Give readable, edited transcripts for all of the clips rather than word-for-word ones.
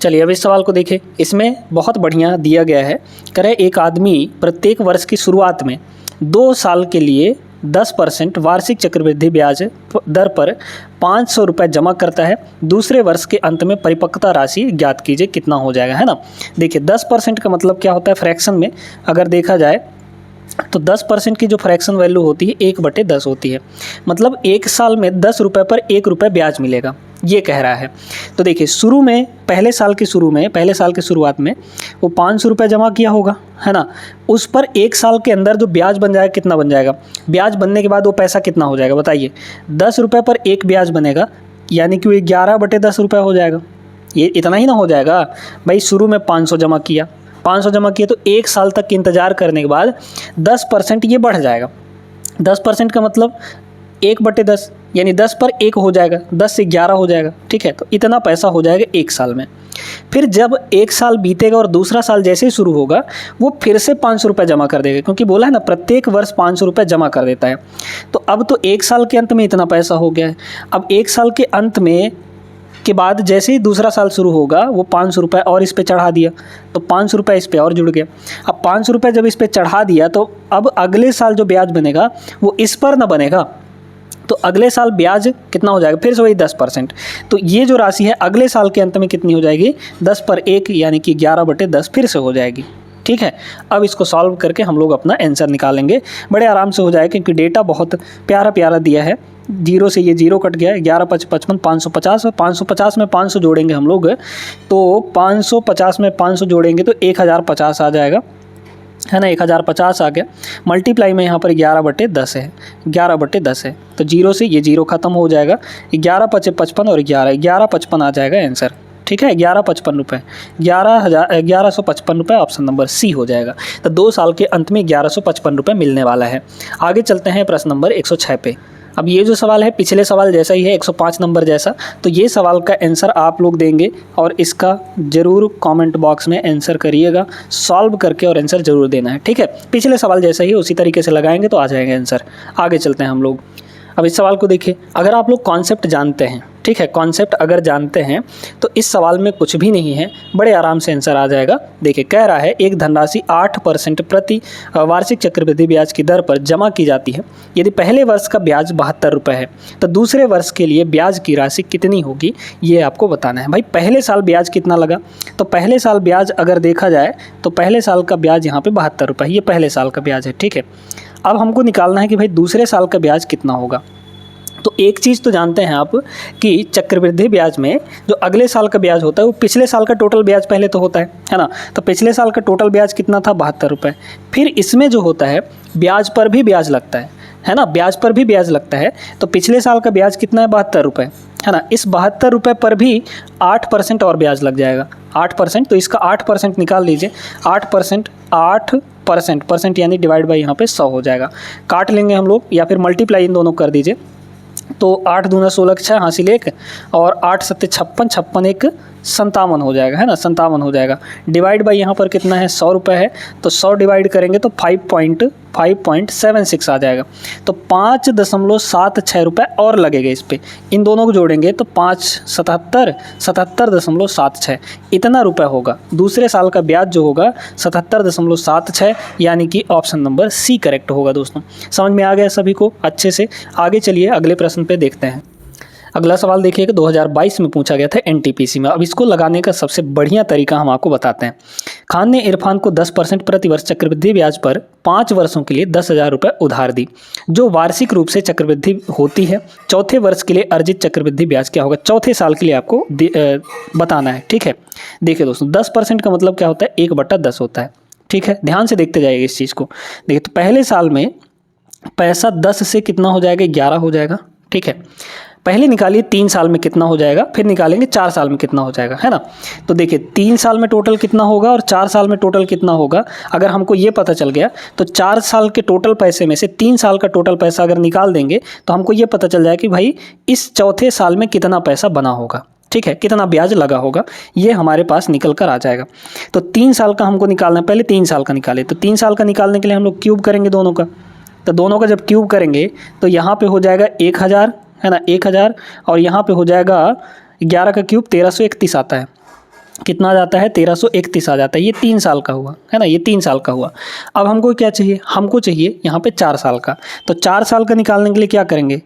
चलिए अब इस सवाल को देखें। इसमें बहुत बढ़िया दिया गया है। कह रहे एक आदमी प्रत्येक वर्ष की शुरुआत में 2 साल के लिए 10% वार्षिक चक्रवृद्धि ब्याज दर पर 500 रुपये जमा करता है। दूसरे वर्ष के अंत में परिपक्वता राशि ज्ञात कीजिए कितना हो जाएगा, है ना। देखिए 10% का मतलब क्या होता है फ्रैक्शन में अगर देखा जाए तो 10% की जो फ्रैक्शन वैल्यू होती है 1/10 होती है। मतलब 1 साल में 10 रुपये पर 1 रुपये ब्याज मिलेगा, ये कह रहा है। तो देखिए शुरू में पहले साल की शुरुआत में वो 500 रुपये जमा किया होगा, है ना। उस पर 1 साल के अंदर जो ब्याज बन जाएगा कितना बन जाएगा, ब्याज बनने के बाद वो पैसा कितना हो जाएगा बताइए। 10 रुपये पर 1 ब्याज बनेगा, यानी कि वो 11/10 रुपये हो जाएगा। ये इतना ही ना हो जाएगा भाई। शुरू में 500 जमा किया तो 1 साल तक इंतज़ार करने के बाद 10% ये बढ़ जाएगा। 10% का मतलब 1/10 यानी 10 पर 1 हो जाएगा, 10 से 11 हो जाएगा, ठीक है। तो इतना पैसा हो जाएगा 1 साल में। फिर जब 1 साल बीतेगा और दूसरा साल जैसे ही शुरू होगा वो फिर से 500 रुपये जमा कर देगा, क्योंकि बोला है ना प्रत्येक वर्ष 500 रुपये जमा कर देता है। तो अब तो 1 साल के अंत में इतना पैसा हो गया है। अब 1 साल के अंत में के बाद जैसे ही दूसरा साल शुरू होगा वो 500 रुपये और इस पे चढ़ा दिया, तो 500 रुपये इस पे और जुड़ गया। अब 500 रुपये जब इस पे चढ़ा दिया तो अब अगले साल जो ब्याज बनेगा वो इस पर ना बनेगा, तो अगले साल ब्याज कितना हो जाएगा, फिर से वही 10%। तो ये जो राशि है अगले साल के अंत में कितनी हो जाएगी, 10 पर 1 यानी कि 11/10 फिर से हो जाएगी, ठीक है। अब इसको सॉल्व करके हम लोग अपना आंसर निकालेंगे, बड़े आराम से हो जाएगा क्योंकि डेटा बहुत प्यारा दिया है। 0 से ये 0 कट गया, 11 × 55 550 और 550 में 500 जोड़ेंगे हम लोग, तो 550 में 500 जोड़ेंगे तो 1050 आ जाएगा, है ना। 1050 आ गया। मल्टीप्लाई में यहाँ पर 11/10 है, 11/10 है, तो 0 से ये 0 खत्म हो जाएगा। 11 × 55 और 1155 आ जाएगा आंसर, ठीक है। 1155 रुपये, 1155 रुपये, ऑप्शन नंबर सी हो जाएगा। तो 2 साल के अंत में 1155 रुपये मिलने वाला है। आगे चलते हैं प्रश्न नंबर 106 पे। अब ये जो सवाल है पिछले सवाल जैसा ही है, 105 नंबर जैसा। तो ये सवाल का आंसर आप लोग देंगे और इसका ज़रूर कमेंट बॉक्स में आंसर करिएगा, सॉल्व करके और आंसर ज़रूर देना है, ठीक है। पिछले सवाल जैसा ही उसी तरीके से लगाएंगे तो आ जाएगा आंसर। आगे चलते हैं हम लोग। अब इस सवाल को देखिए, अगर आप लोग कॉन्सेप्ट जानते हैं, ठीक है, कॉन्सेप्ट अगर जानते हैं तो इस सवाल में कुछ भी नहीं है, बड़े आराम से आंसर आ जाएगा। देखिए कह रहा है एक धनराशि 8% प्रति वार्षिक चक्रवृद्धि ब्याज की दर पर जमा की जाती है। यदि पहले वर्ष का ब्याज 72 रुपये है तो दूसरे वर्ष के लिए ब्याज की राशि कितनी होगी, ये आपको बताना है। भाई पहले साल ब्याज कितना लगा, तो पहले साल ब्याज अगर देखा जाए तो पहले साल का ब्याज यहाँ पर 72 रुपये, ये पहले साल का ब्याज है, ठीक है। अब हमको निकालना है कि भाई दूसरे साल का ब्याज कितना होगा। तो एक चीज़ तो जानते हैं आप कि चक्रवृद्धि ब्याज में जो अगले साल का ब्याज होता है वो पिछले साल का टोटल ब्याज पहले तो होता है ना। तो पिछले साल का टोटल ब्याज कितना था, 72 रुपये। फिर इसमें जो होता है ब्याज पर भी ब्याज लगता है ना, ब्याज पर भी ब्याज लगता है। तो पिछले साल का ब्याज कितना है, 72 रुपये, है ना। इस 72 रुपये पर भी 8% और ब्याज लग जाएगा, 8%। तो इसका 8% निकाल लीजिए, 8% यानी डिवाइड बाई यहाँ पे 100 हो जाएगा। काट लेंगे हम लोग या फिर मल्टीप्लाई इन दोनों कर दीजिए। तो 8 दूना 16 6 हासिल 1 और 8 7 56 56 1 57 हो जाएगा, है ना, 57 हो जाएगा। डिवाइड बाई यहाँ पर कितना है, 100 रुपये है, तो 100 डिवाइड करेंगे तो 5.76 आ जाएगा। तो 5.76 रुपये और लगेगा इस पे, इन दोनों को जोड़ेंगे तो 5 77 77.76 इतना रुपये होगा। दूसरे साल का ब्याज जो होगा 77.76, यानी कि ऑप्शन नंबर सी करेक्ट होगा। दोस्तों समझ में आ गया सभी को अच्छे से। आगे चलिए अगले प्रश्न पे देखते हैं। अगला सवाल देखिएगा 2022 में पूछा गया था एनटीपीसी में। अब इसको लगाने का सबसे बढ़िया तरीका हम आपको बताते हैं। खान ने इरफान को 10% प्रतिवर्ष चक्रवृद्धि ब्याज पर 5 वर्षों के लिए 10,000 रुपये उधार दी, जो वार्षिक रूप से चक्रवृद्धि होती है। चौथे वर्ष के लिए अर्जित चक्रवृद्धि ब्याज क्या होगा, चौथे साल के लिए आपको बताना है, ठीक है। देखिए दोस्तों 10% का मतलब क्या होता है, 1/10 होता है, ठीक है। ध्यान से देखते जाइए इस चीज़ को। देखिए तो पहले साल में पैसा 10 से कितना हो जाएगा, 11 हो जाएगा, ठीक है। पहले निकालिए 3 साल में कितना हो जाएगा, फिर निकालेंगे 4 साल में कितना हो जाएगा, है ना। तो देखिए 3 साल में टोटल कितना होगा और 4 साल में टोटल कितना होगा। अगर हमको ये पता चल गया तो 4 साल के टोटल पैसे में से 3 साल का टोटल पैसा अगर निकाल देंगे तो हमको ये पता चल जाएगा कि भाई इस चौथे साल में कितना पैसा बना होगा, ठीक है, कितना ब्याज लगा होगा, ये हमारे पास निकल कर आ जाएगा। तो 3 साल का हमको निकालना है, पहले 3 साल का निकाले। तो 3 साल का निकालने के लिए हम लोग क्यूब करेंगे दोनों का। तो दोनों का जब क्यूब करेंगे तो यहाँ पे हो जाएगा 1000, है ना, 1000, और यहाँ पे हो जाएगा 11 का क्यूब 1331 आता है, कितना आ जाता है 1331 आ जाता है। ये 3 साल का हुआ है ना, ये 3 साल का हुआ। अब हमको क्या चाहिए, हमको चाहिए यहाँ पे 4 साल का। तो 4 साल का निकालने के लिए क्या करेंगे,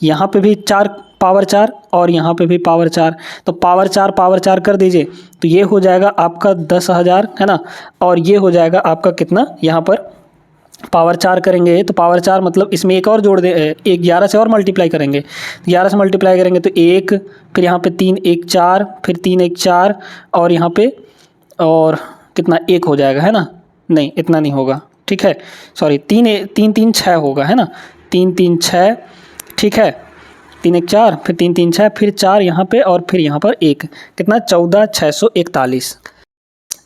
यहाँ पे भी 4 पावर 4 और यहाँ पे भी पावर 4, तो पावर 4 कर दीजिए। तो ये हो जाएगा आपका 10,000 है ना, और ये हो जाएगा आपका कितना, यहाँ पर पावर 4 करेंगे तो पावर 4 मतलब इसमें एक और जोड़ दे, एक 11 से और मल्टीप्लाई करेंगे, 11 से मल्टीप्लाई करेंगे तो 1, फिर यहाँ पे 3 1 4, फिर 3 1 4, और यहाँ पे और कितना 1 हो जाएगा है ना, नहीं इतना नहीं होगा, ठीक है, सॉरी 3 3 6 होगा है ना, 3 3 6, ठीक है, 3 1 4, फिर 3 3 6, फिर 4 यहाँ पे और फिर यहाँ पर 1, कितना 14,641।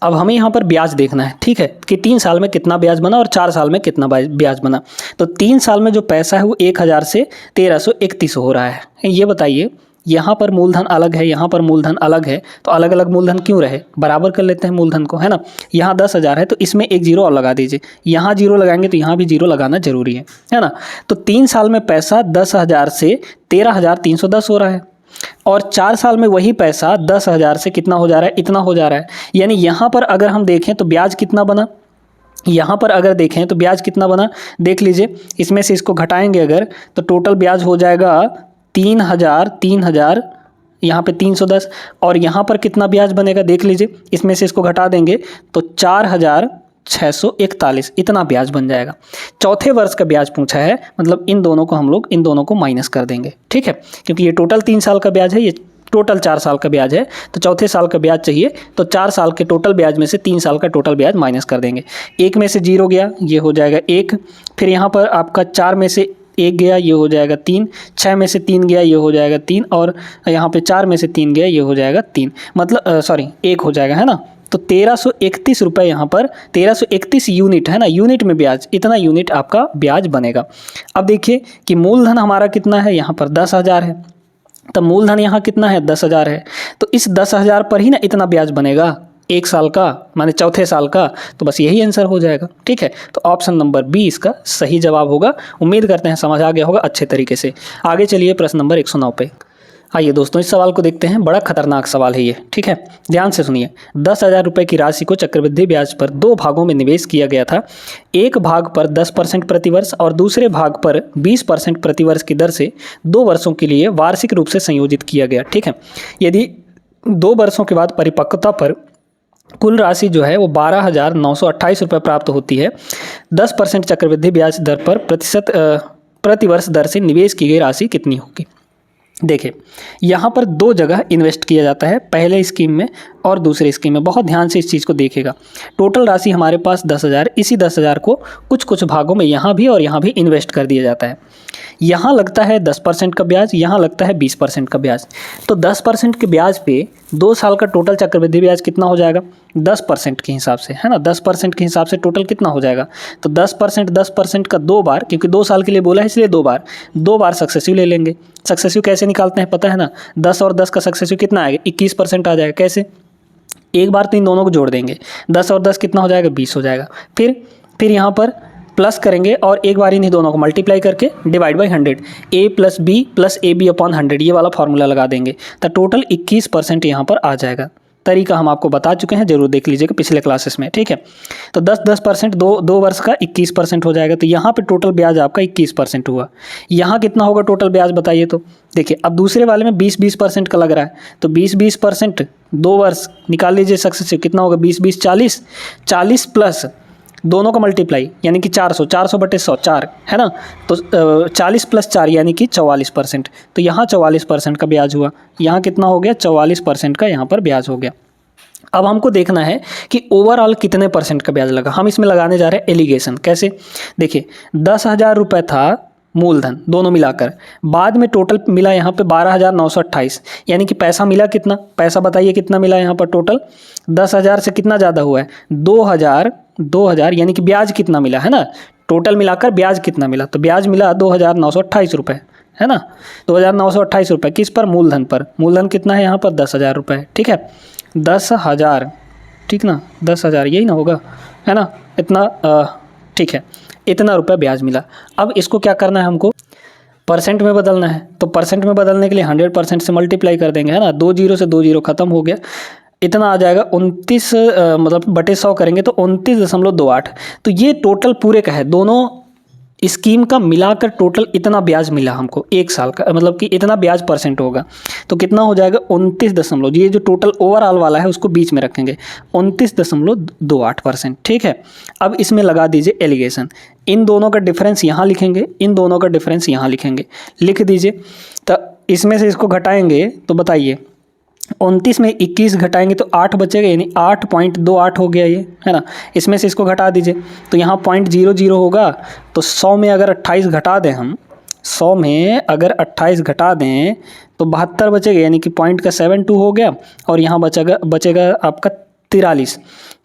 अब हमें यहाँ पर ब्याज देखना है, ठीक है, कि 3 साल में कितना ब्याज बना और 4 साल में कितना ब्याज बना। तो 3 साल में जो पैसा है वो 1,000 से 1331 हो रहा है। ये बताइए, यहाँ पर मूलधन अलग है, यहाँ पर मूलधन अलग है, तो अलग अलग मूलधन क्यों रहे, बराबर कर लेते हैं मूलधन को, है ना। यहाँ 10,000 है तो इसमें एक जीरो और लगा दीजिए, यहाँ जीरो लगाएंगे तो यहाँ भी जीरो लगाना जरूरी है ना। तो 3 साल में पैसा 10,000 से 13,310 हो रहा है, और 4 साल में वही पैसा 10,000 से कितना हो जा रहा है, इतना हो जा रहा है। यानी यहाँ पर अगर हम देखें तो ब्याज कितना बना, यहाँ पर अगर देखें तो ब्याज कितना बना, देख लीजिए, इसमें से इसको घटाएंगे अगर तो टोटल ब्याज हो जाएगा 3,000, यहाँ पे 310, और यहाँ पर कितना ब्याज बनेगा देख लीजिए, इसमें से इसको घटा देंगे तो 4,641 इतना ब्याज बन जाएगा। चौथे वर्ष का ब्याज पूछा है, मतलब इन दोनों को माइनस कर देंगे, ठीक है, क्योंकि ये टोटल 3 साल का ब्याज है, ये टोटल 4 साल का ब्याज है, तो चौथे साल का ब्याज चाहिए, तो 4 साल के टोटल ब्याज में से 3 साल का टोटल ब्याज माइनस कर देंगे। 1 में से 0 गया, ये हो जाएगा 1, फिर यहाँ पर आपका 4 में से 1 गया, ये हो जाएगा 3, 6 में से 3 गया, ये हो जाएगा 3, और यहाँ पे 4 में से 3 गया, ये हो जाएगा 3, मतलब सॉरी 1 हो जाएगा है ना। तो 1331 रुपये यहाँ पर 1331 यूनिट है ना, यूनिट में ब्याज, इतना यूनिट आपका ब्याज बनेगा। अब देखिए कि मूलधन हमारा कितना है, यहाँ पर 10,000 है, तो मूलधन यहाँ कितना है 10,000 है, तो इस 10,000 पर ही ना इतना ब्याज बनेगा 1 साल का, माने चौथे साल का, तो बस यही आंसर हो जाएगा, ठीक है। तो ऑप्शन नंबर बी इसका सही जवाब होगा। उम्मीद करते हैं समझ आ गया होगा अच्छे तरीके से। आगे चलिए प्रश्न नंबर 109 पे। आइए दोस्तों इस सवाल को देखते हैं, बड़ा खतरनाक सवाल है ये, ठीक है, ध्यान से सुनिए। 10,000 रुपये की राशि को चक्रवृद्धि ब्याज पर 2 भागों में निवेश किया गया था। एक भाग पर 10% प्रतिवर्ष और दूसरे भाग पर 20% प्रतिवर्ष की दर से 2 वर्षों के लिए वार्षिक रूप से संयोजित किया गया, ठीक है। यदि 2 वर्षों के बाद परिपक्वता पर कुल राशि जो है वो 12,928 रुपये प्राप्त होती है। 10% चक्रवृद्धि ब्याज दर पर प्रतिवर्ष दर से निवेश की गई राशि कितनी होगी। देखिए यहाँ पर 2 जगह इन्वेस्ट किया जाता है, पहले स्कीम में और दूसरे स्कीम में। बहुत ध्यान से इस चीज़ को देखिएगा। टोटल राशि हमारे पास 10,000, इसी 10,000 को कुछ कुछ भागों में यहाँ भी और यहाँ भी इन्वेस्ट कर दिया जाता है। यहाँ लगता है 10% का ब्याज, यहाँ लगता है 20% का ब्याज। तो 10% के ब्याज पे 2 साल का टोटल चक्रवृद्धि ब्याज कितना हो जाएगा 10% के हिसाब से, है ना। 10% के हिसाब से टोटल कितना हो जाएगा, तो 10% का 2 बार, क्योंकि 2 साल के लिए बोला है इसलिए 2 बार सक्सेसिव ले लेंगे। सक्सेसिव कैसे निकालते हैं पता है ना, 10 और 10 का सक्सेसिव कितना आएगा 21% आ जाएगा। कैसे, एक बार तो इन दोनों को जोड़ देंगे, 10 और 10 कितना हो जाएगा 20 हो जाएगा। फिर यहाँ पर प्लस करेंगे और एक बार इन्हीं दोनों को मल्टीप्लाई करके divide by 100, a + b + ab upon 100 ये वाला फॉर्मूला लगा देंगे, तो टोटल 21% यहाँ पर आ जाएगा। तरीका हम आपको बता चुके हैं, जरूर देख लीजिएगा पिछले क्लासेस में, ठीक है। तो 10% 2 वर्ष का 21% हो जाएगा, तो यहाँ पे टोटल ब्याज आपका 21% हुआ। यहाँ कितना होगा टोटल ब्याज बताइए। तो देखिए अब दूसरे वाले में 20% का लग रहा है, तो 20% 2 वर्ष निकाल लीजिए सक्सेसिव, कितना होगा 20 40, 40 प्लस दोनों का मल्टीप्लाई यानी कि 400/100 4 है ना, तो 40 + 4 यानी कि 44%। तो यहाँ 44% का ब्याज हुआ, यहाँ कितना हो गया 44% का यहाँ पर ब्याज हो गया। अब हमको देखना है कि ओवरऑल कितने % का ब्याज लगा। हम इसमें लगाने जा रहे हैं एलिगेशन। कैसे, देखिए 10,000 रुपये था मूलधन दोनों मिलाकर, बाद में टोटल मिला यहाँ पे 12,928, यानी कि पैसा मिला कितना, पैसा बताइए कितना मिला यहाँ पर टोटल। 10,000 से कितना ज़्यादा हुआ है 2,000 यानी कि ब्याज कितना मिला है ना, टोटल मिलाकर ब्याज कितना मिला, तो ब्याज मिला 2,928 रुपये है ना। 2,928 रुपये किस पर, मूलधन पर। मूलधन कितना है यहाँ पर 10,000 रुपये, ठीक है 10,000, ठीक ना 10,000 यही ना होगा है ना, इतना ठीक है, इतना रुपये ब्याज मिला। अब इसको क्या करना है हमको परसेंट में बदलना है, तो परसेंट में बदलने के लिए 100% से मल्टीप्लाई कर देंगे है ना। 2 0 से 2 0 खत्म हो गया, इतना आ जाएगा 29 मतलब बटे 100 करेंगे तो 29.28। तो ये टोटल पूरे का है, दोनों स्कीम का मिलाकर टोटल इतना ब्याज मिला हमको 1 साल का, मतलब कि इतना ब्याज परसेंट होगा। तो कितना हो जाएगा 29 ये जो टोटल ओवरऑल वाला है उसको बीच में रखेंगे 29.28%। ठीक है, अब इसमें लगा दीजिए एलिगेशन, इन दोनों का डिफरेंस यहाँ लिखेंगे, इन दोनों का डिफरेंस यहाँ लिखेंगे, लिख दीजिए। तो इसमें से इसको घटाएंगे तो बताइए 29 में 21 घटाएंगे तो 8 बचेगा, यानी 8.28 हो गया ये, है ना। इसमें से इसको घटा दीजिए तो यहाँ 0.00 होगा। तो 100 में अगर 28 घटा दें हम, 100 में अगर 28 घटा दें तो 72 बचेगा, यानी कि पॉइंट का 72 हो गया। और यहाँ बचेगा आपका 43।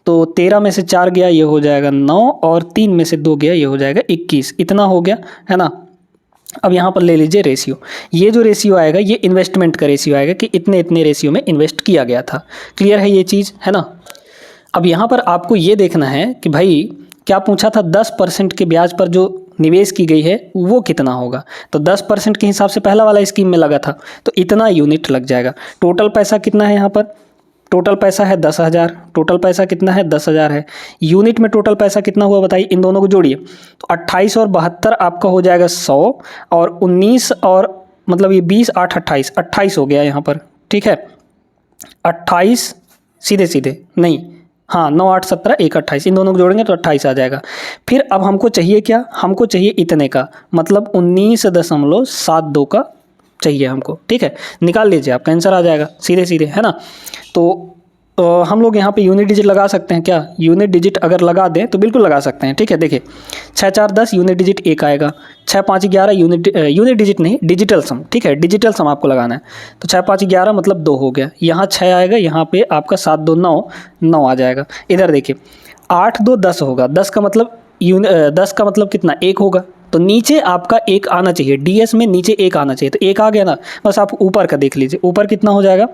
तो 13 में से 4 गया ये हो जाएगा 9, और 3 में से 2 गया ये हो जाएगा 21। इतना हो गया, है ना। अब यहाँ पर ले लीजिए रेशियो, ये जो रेशियो आएगा ये इन्वेस्टमेंट का रेशियो आएगा कि इतने इतने रेशियो में इन्वेस्ट किया गया था। क्लियर है ये चीज़, है ना। अब यहाँ पर आपको ये देखना है कि भाई क्या पूछा था, 10% के ब्याज पर जो निवेश की गई है वो कितना होगा। तो 10% के हिसाब से पहला वाला स्कीम में लगा था तो इतना यूनिट लग जाएगा। टोटल पैसा कितना है यहाँ पर, टोटल पैसा है 10,000। टोटल पैसा कितना है 10,000 है। यूनिट में टोटल पैसा कितना हुआ बताइए, इन दोनों को जोड़िए तो 28 और 72 आपका हो जाएगा 100, और 19 और मतलब ये 20 8 28 28 हो गया यहाँ पर। ठीक है, 28 सीधे सीधे नहीं, हाँ 9 8 17 1 28, इन दोनों को जोड़ेंगे तो 28 आ जाएगा। फिर अब हमको चाहिए क्या, हमको चाहिए इतने का, मतलब 19.72 का चाहिए हमको। ठीक है, निकाल लीजिए, आपका आंसर आ जाएगा सीधे सीधे, है ना। तो हम लोग यहाँ पे यूनिट डिजिट लगा सकते हैं क्या, यूनिट डिजिट अगर लगा दें तो बिल्कुल लगा सकते हैं। ठीक है, देखिए 6 4 10 यूनिट डिजिट 1 आएगा, 6 5 11 यूनिट डिजिट नहीं डिजिटल सम। ठीक है, डिजिटल सम आपको लगाना है। तो 6 5 11 मतलब 2 हो गया, यहाँ 6 आएगा, यहाँ पे आपका 7 2 9 9 आ जाएगा। इधर देखिए 8 2 10 होगा, 10 का मतलब 10 का मतलब कितना 1 होगा। तो नीचे आपका 1 आना चाहिए, डीएस में नीचे 1 आना चाहिए, तो 1 आ गया ना। बस आप ऊपर का देख लीजिए, ऊपर कितना हो जाएगा,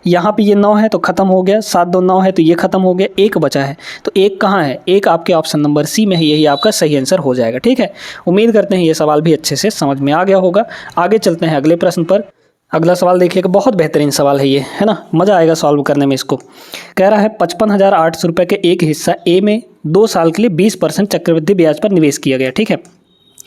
यहाँ पे ये 9 है तो ख़त्म हो गया, 7 2 9 है तो ये ख़त्म हो गया, 1 बचा है। तो 1 कहाँ है, 1 आपके ऑप्शन नंबर सी में है, यही आपका सही आंसर हो जाएगा। ठीक है, उम्मीद करते हैं ये सवाल भी अच्छे से समझ में आ गया होगा। आगे चलते हैं अगले प्रश्न पर। अगला सवाल देखिएगा, बहुत बेहतरीन सवाल है ये, है ना, मज़ा आएगा सॉल्व करने में इसको। कह रहा है 55,800 रुपये के एक हिस्सा ए में 2 साल के लिए 20% चक्रवृद्धि ब्याज पर निवेश किया गया। ठीक है,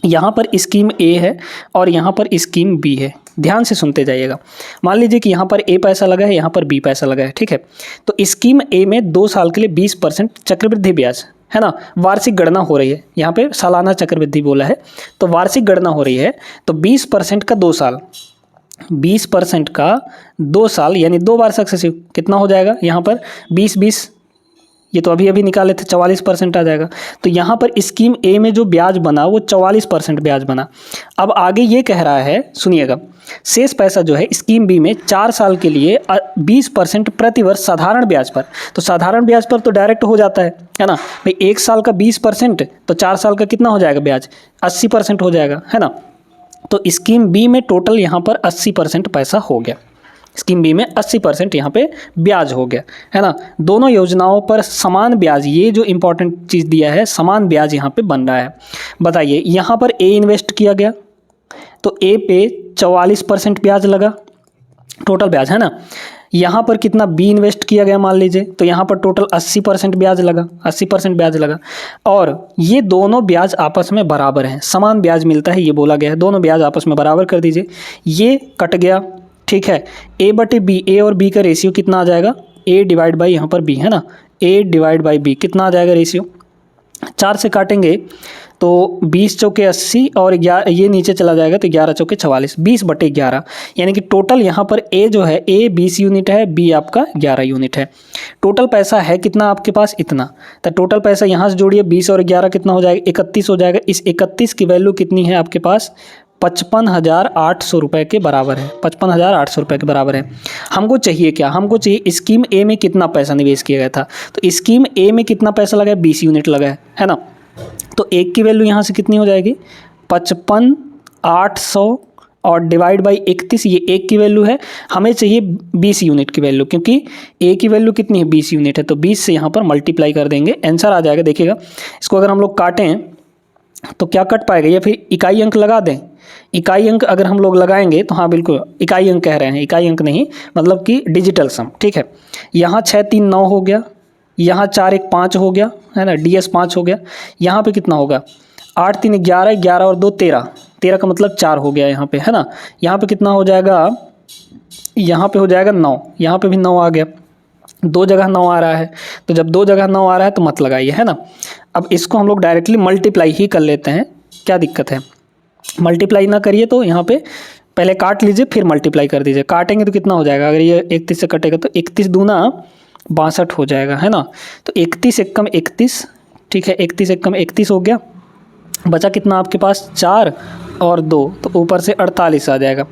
यहाँ पर स्कीम ए है और यहाँ पर स्कीम बी है, ध्यान से सुनते जाइएगा। मान लीजिए कि यहाँ पर ए पैसा लगा है, यहाँ पर बी पैसा लगा है। ठीक है, तो स्कीम ए में 2 साल के लिए 20% चक्रवृद्धि ब्याज, है ना, वार्षिक गणना हो रही है। यहाँ पे सालाना चक्रवृद्धि बोला है तो वार्षिक गणना हो रही है। तो 20% का 2 साल, 20% का 2 साल यानी 2 बार सक्सेसिव कितना हो जाएगा, यहाँ पर 20 20, ये तो अभी अभी निकाले थे, 44% आ जाएगा। तो यहाँ पर स्कीम ए में जो ब्याज बना वो 44% ब्याज बना। अब आगे ये कह रहा है, सुनिएगा, शेष पैसा जो है स्कीम बी में 4 साल के लिए 20% प्रतिवर्ष साधारण ब्याज पर। तो साधारण ब्याज पर तो डायरेक्ट हो जाता है ना भाई, 1 साल का 20% तो 4 साल का कितना हो जाएगा ब्याज, 80% हो जाएगा, है ना। तो स्कीम बी में टोटल यहाँ पर 80% पैसा हो गया, स्कीम बी में 80% यहाँ पे ब्याज हो गया, है ना। दोनों योजनाओं पर समान ब्याज, ये जो इंपॉर्टेंट चीज़ दिया है, समान ब्याज यहाँ पे बन रहा है। बताइए यहाँ पर ए इन्वेस्ट किया गया तो ए पे 44% ब्याज लगा, टोटल ब्याज, है ना। यहाँ पर कितना बी इन्वेस्ट किया गया मान लीजिए, तो यहाँ पर टोटल 80% ब्याज लगा, 80% ब्याज लगा। और ये दोनों ब्याज आपस में बराबर हैं, समान ब्याज मिलता है, ये बोला गया है। दोनों ब्याज आपस में बराबर कर दीजिए, ये कट गया। ठीक है, ए बटे बी, ए और बी का रेशियो कितना आ जाएगा, ए डिवाइड बाई यहाँ पर बी, है ना, ए डिवाइड बाई बी कितना आ जाएगा रेशियो, 4 से काटेंगे तो 20 चौके 80 और ये नीचे चला जाएगा तो 11 चौके 44, 20 बटे 11, यानी कि टोटल यहाँ पर ए जो है, ए 20 यूनिट है, बी आपका 11 यूनिट है। टोटल पैसा है कितना आपके पास, इतना। तो टोटल पैसा यहाँ से जोड़िए, 20 और 11 कितना हो जाएगा, 31 हो जाएगा। इस 31 की वैल्यू कितनी है आपके पास, 55,800 रुपये के बराबर है, 55,800 रुपये के बराबर है। हमको चाहिए क्या, हमको चाहिए स्कीम ए में कितना पैसा निवेश किया गया था। तो स्कीम ए में कितना पैसा लगा है, 20 यूनिट लगा है ना। तो एक की वैल्यू यहाँ से कितनी हो जाएगी, 55,800 और डिवाइड बाई 31, ये एक की वैल्यू है। हमें चाहिए 20 यूनिट की वैल्यू, क्योंकि ए की वैल्यू कितनी है, 20 यूनिट है। तो 20 से यहाँ पर मल्टीप्लाई कर देंगे, आंसर आ जाएगा। देखिएगा इसको अगर हम लोग काटें तो क्या कट पाएगा, या फिर इकाई अंक लगा दें इकाई अंक अगर हम लोग लगाएंगे तो हाँ बिल्कुल इकाई अंक कह रहे हैं, इकाई अंक नहीं, मतलब कि डिजिटल सम, ठीक है। यहाँ 6 3 9 हो गया, यहाँ 4 1 5 हो गया, है ना, DS 5 हो गया। यहाँ पे कितना होगा, 8 3 11, 11 और 2 13, 13 का मतलब 4 हो गया यहाँ पे, है ना। यहाँ पे कितना हो जाएगा, यहाँ पे हो जाएगा 9, यहाँ पे भी 9 आ गया, 2 जगह 9 आ रहा है, तो जब 2 जगह 9 आ रहा है तो मत लगाइए, है ना। अब इसको हम लोग डायरेक्टली मल्टीप्लाई ही कर लेते हैं, क्या दिक्कत है, मल्टीप्लाई ना करिए तो यहाँ पे पहले काट लीजिए फिर मल्टीप्लाई कर दीजिए। काटेंगे तो कितना हो जाएगा, अगर ये 31 से कटेगा तो 31 दूना 62 हो जाएगा, है ना। तो 31 एकम 31, ठीक है, 31 एकम 31 हो गया। बचा कितना आपके पास, 4 और 2, तो ऊपर से 48 आ जाएगा।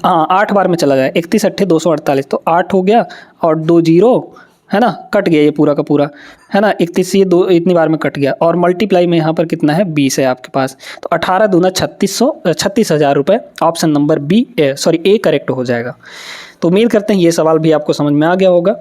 हाँ 8 बार में चला जाए, 31 8 248, तो 8 हो गया और 2 जीरो, है ना, कट गया ये पूरा का पूरा, है ना। 31 ये 2 इतनी बार में कट गया, और मल्टीप्लाई में यहाँ पर कितना है, 20 है आपके पास। तो 18 दूना 36,000 रुपये, option number B sorry A correct हो जाएगा। तो उम्मीद करते हैं ये सवाल भी आपको समझ में आ गया होगा।